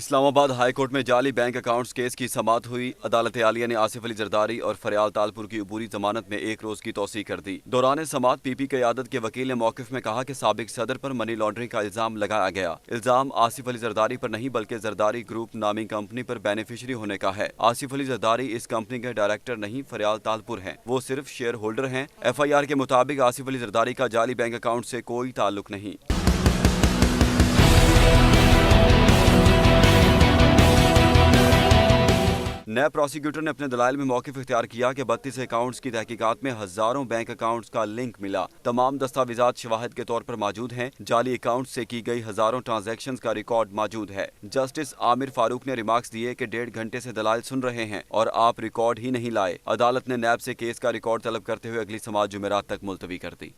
اسلام آباد high court میں جعلی بینک اکاؤنٹس کیس کی سماعت ہوئی۔ عدالت عالیہ نے آصف علی زرداری اور فریال تالپور کی عبوری ضمانت میں 1 روز کی توسیع کر دی۔ دوران سماعت پی پی قیادت کے وکیل نے موقف میں کہا کہ سابق صدر پر منی لانڈرنگ کا الزام لگایا گیا۔ الزام آصف علی زرداری پر نہیں بلکہ زرداری گروپ نامی کمپنی پر بینیفیشری ہونے کا ہے۔ آصف علی زرداری اس کمپنی کے ڈائریکٹر نہیں، فریال تالپور ہیں، وہ صرف شیئر ہولڈر ہیں۔ ایف آئی آر کے مطابق آصف علی زرداری کا جعلی بینک اکاؤنٹ سے کوئی تعلق نہیں۔ نیب پروسیکیوٹر نے اپنے دلائل میں موقف اختیار کیا کہ 32 اکاؤنٹس کی تحقیقات میں ہزاروں بینک اکاؤنٹس کا لنک ملا۔ تمام دستاویزات شواہد کے طور پر موجود ہیں۔ جعلی اکاؤنٹ سے کی گئی ہزاروں ٹرانزیکشنز کا ریکارڈ موجود ہے۔ جسٹس عامر فاروق نے ریمارکس دیے کہ 1.5 گھنٹے سے دلائل سن رہے ہیں اور آپ ریکارڈ ہی نہیں لائے۔ عدالت نے نیب سے کیس کا ریکارڈ طلب کرتے ہوئے اگلی سماعت جمعرات تک ملتوی کر دی۔